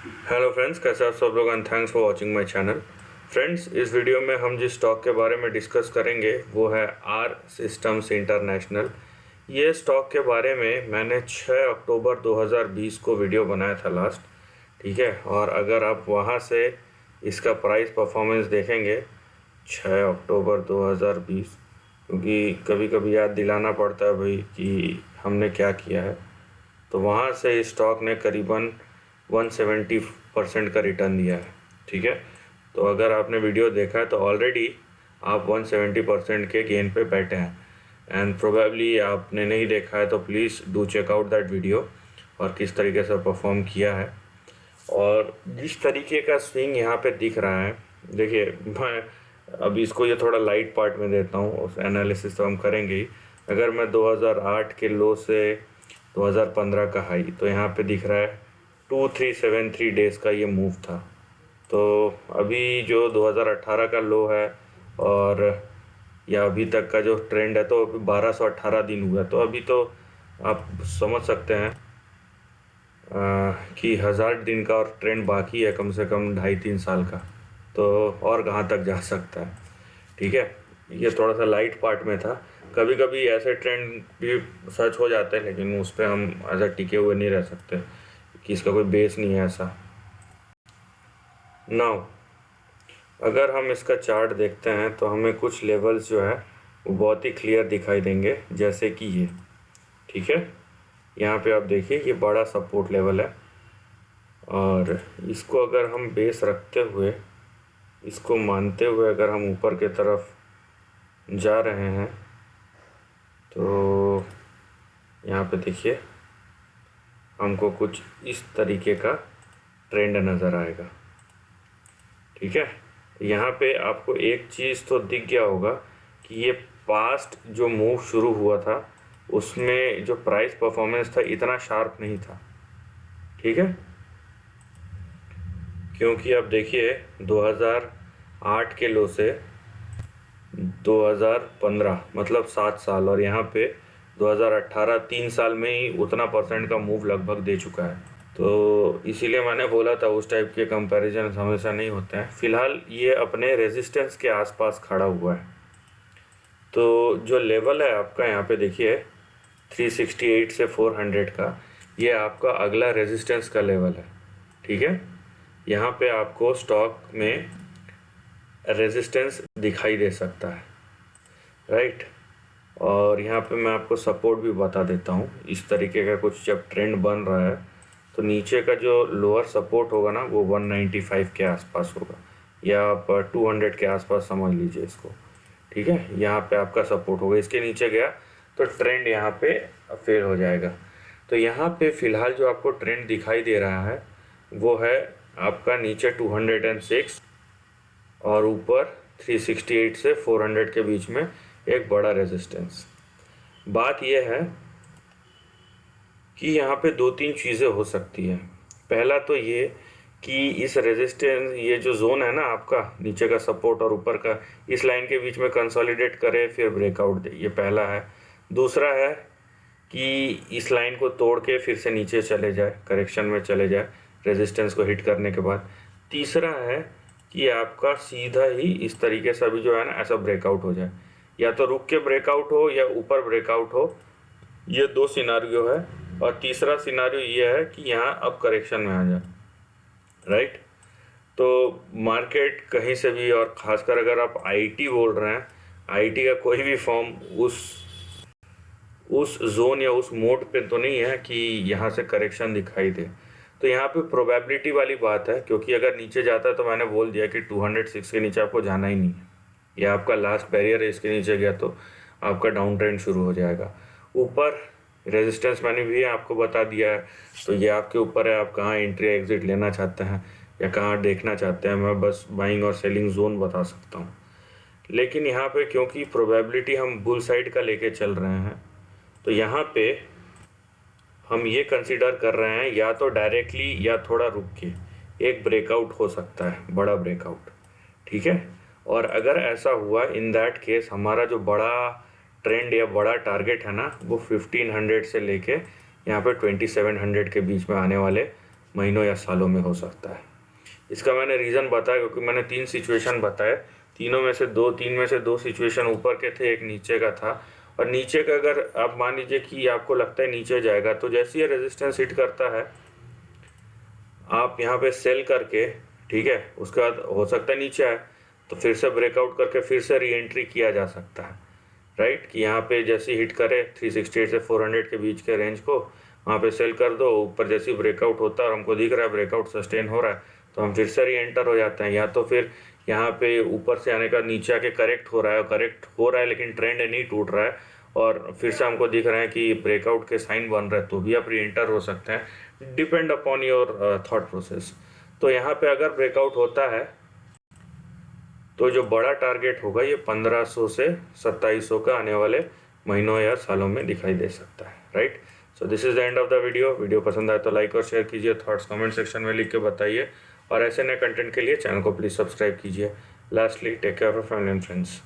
Hello friends, कैसे आप सब लोग and thanks for watching my channel. Friends, इस वीडियो में हम जिस स्टॉक के बारे में डिस्कस करेंगे वो है आर सिस्टम्स इंटरनेशनल। ये स्टॉक के बारे में मैंने 6 अक्टूबर 2020 को वीडियो बनाया था लास्ट, ठीक है। और अगर आप वहाँ से इसका प्राइस परफॉर्मेंस देखेंगे 6 अक्टूबर 2020, क्योंकि कभी कभी याद दिलाना पड़ता है भाई कि हमने क्या किया है, तो वहाँ से इस स्टॉक ने करीबन 170% का रिटर्न दिया है, ठीक है। तो अगर आपने वीडियो देखा है तो ऑलरेडी आप 170% के गेन पे बैठे हैं, एंड प्रोबेबली आपने नहीं देखा है तो please do check out that video और किस तरीके से परफॉर्म किया है और जिस तरीके का स्विंग यहाँ पे दिख रहा है। देखिए, मैं अब इसको ये थोड़ा लाइट पार्ट में देता हूँ, उस एनालिसिस तो हम करेंगे ही। अगर मैं 2008 के लो से 2015 का हाई, तो यहाँ पे दिख रहा है 2373 डेज़ का ये मूव था। तो अभी जो 2018 का लो है और या अभी तक का जो ट्रेंड है, तो अभी 1218 दिन हुआ। तो अभी तो आप समझ सकते हैं कि 1000 दिन का और ट्रेंड बाकी है, कम से कम 2.5-3 साल का। तो और कहाँ तक जा सकता है, ठीक है। ये थोड़ा सा लाइट पार्ट में था। कभी कभी ऐसे ट्रेंड भी सच हो जाते हैं, लेकिन उस पर हम ऐसा टिके हुए नहीं रह सकते कि इसका कोई बेस नहीं है ऐसा। नाउ अगर हम इसका चार्ट देखते हैं तो हमें कुछ लेवल्स जो है वो बहुत ही क्लियर दिखाई देंगे, जैसे कि ये, ठीक है। यहाँ पे आप देखिए ये बड़ा सपोर्ट लेवल है और इसको अगर हम बेस रखते हुए, इसको मानते हुए अगर हम ऊपर की तरफ जा रहे हैं तो यहाँ पे देखिए हमको कुछ इस तरीके का ट्रेंड नज़र आएगा, ठीक है। यहाँ पे आपको एक चीज़ तो दिख गया होगा कि ये पास्ट जो मूव शुरू हुआ था उसमें जो प्राइस परफॉर्मेंस था इतना शार्प नहीं था, ठीक है। क्योंकि अब देखिए 2008 के लो से 2015 मतलब 7 साल, और यहाँ पे 2018 3 साल में ही उतना परसेंट का मूव लगभग दे चुका है। तो इसीलिए मैंने बोला था उस टाइप के कंपैरिजन हमेशा नहीं होते हैं। फ़िलहाल ये अपने रेजिस्टेंस के आसपास खड़ा हुआ है। तो जो लेवल है आपका यहाँ पे देखिए 368 से 400 का, ये आपका अगला रेजिस्टेंस का लेवल है, ठीक है। यहाँ पे आपको स्टॉक में रेजिस्टेंस दिखाई दे सकता है, राइट। और यहाँ पे मैं आपको सपोर्ट भी बता देता हूँ। इस तरीके का कुछ जब ट्रेंड बन रहा है तो नीचे का जो लोअर सपोर्ट होगा ना वो 195 के आसपास होगा, या आप 200 के आसपास समझ लीजिए इसको, ठीक है। यहाँ पे आपका सपोर्ट होगा, इसके नीचे गया तो ट्रेंड यहाँ पे फेल हो जाएगा। तो यहाँ पे फ़िलहाल जो आपको ट्रेंड दिखाई दे रहा है वो है आपका नीचे 206 और ऊपर 368 से 400 के बीच में एक बड़ा रेजिस्टेंस। बात यह है कि यहाँ पे 2-3 चीज़ें हो सकती है। पहला तो ये कि इस रेजिस्टेंस, ये जो जोन है ना आपका नीचे का सपोर्ट और ऊपर का, इस लाइन के बीच में कंसोलिडेट करे फिर ब्रेकआउट दे, ये पहला है। दूसरा है कि इस लाइन को तोड़ के फिर से नीचे चले जाए, करेक्शन में चले जाए रेजिस्टेंस को हिट करने के बाद। तीसरा है कि आपका सीधा ही इस तरीके से अभी जो है ना ऐसा ब्रेकआउट हो जाए, या तो रुक के ब्रेकआउट हो या ऊपर ब्रेकआउट हो। ये 2 सिनारियो है। और तीसरा सिनारियो ये है कि यहाँ अब करेक्शन में आ जाए, राइट। तो मार्केट कहीं से भी, और ख़ासकर अगर आप आईटी बोल रहे हैं, आईटी का कोई भी फॉर्म उस जोन या उस मोड पे तो नहीं है कि यहाँ से करेक्शन दिखाई दे। तो यहाँ पे प्रोबेबिलिटी वाली बात है, क्योंकि अगर नीचे जाता है तो मैंने बोल दिया कि 206 के नीचे आपको जाना ही नहीं है, यह आपका लास्ट बैरियर है। इसके नीचे गया तो आपका डाउन ट्रेंड शुरू हो जाएगा। ऊपर रेजिस्टेंस मैंने भी आपको बता दिया है, तो ये आपके ऊपर है, आप कहाँ एंट्री एग्जिट लेना चाहते हैं या कहाँ देखना चाहते हैं। मैं बस बाइंग और सेलिंग जोन बता सकता हूँ। लेकिन यहाँ पे क्योंकि प्रोबेबिलिटी हम बुल साइड का लेके चल रहे हैं, तो यहाँ पे हम ये कंसीडर कर रहे हैं या तो डायरेक्टली या थोड़ा रुक के एक ब्रेकआउट हो सकता है, बड़ा ब्रेकआउट, ठीक है। और अगर ऐसा हुआ, इन दैट केस हमारा जो बड़ा ट्रेंड या बड़ा टारगेट है ना वो 1500 से लेके यहाँ पे 2700 के बीच में आने वाले महीनों या सालों में हो सकता है। इसका मैंने रीज़न बताया क्योंकि मैंने 3 सिचुएशन बताए, तीन में से दो सिचुएशन ऊपर के थे, एक नीचे का था। और नीचे का अगर आप मान लीजिए कि आपको लगता है नीचे जाएगा, तो जैसे ये रेजिस्टेंस हिट करता है आप यहाँ पे सेल करके, ठीक है, उसके बाद हो सकता है नीचे आए तो फिर से ब्रेकआउट करके फिर से री एंट्री किया जा सकता है, राइट। कि यहाँ पे जैसे हिट करे 368 से 400 के बीच के रेंज को, वहाँ पे सेल कर दो, ऊपर जैसे ब्रेकआउट होता है और हमको दिख रहा है ब्रेकआउट सस्टेन हो रहा है तो हम फिर से री एंटर हो जाते हैं। या तो फिर यहाँ पे ऊपर से आने का नीचे आके करेक्ट हो रहा है लेकिन ट्रेंड नहीं टूट रहा है और फिर से हमको दिख रहा है कि ब्रेकआउट के साइन बन रहे हैं तो भी आप री एंटर हो सकते हैं, depend upon your thought process. तो यहाँ पे अगर ब्रेकआउट होता है तो जो बड़ा टारगेट होगा ये 1500 से 2700 का आने वाले महीनों या सालों में दिखाई दे सकता है, right. So this is the end of the video पसंद आए तो लाइक और शेयर कीजिए, थॉट्स कमेंट सेक्शन में लिख के बताइए और ऐसे नए कंटेंट के लिए चैनल को प्लीज़ सब्सक्राइब कीजिए। Lastly, take care of family and friends.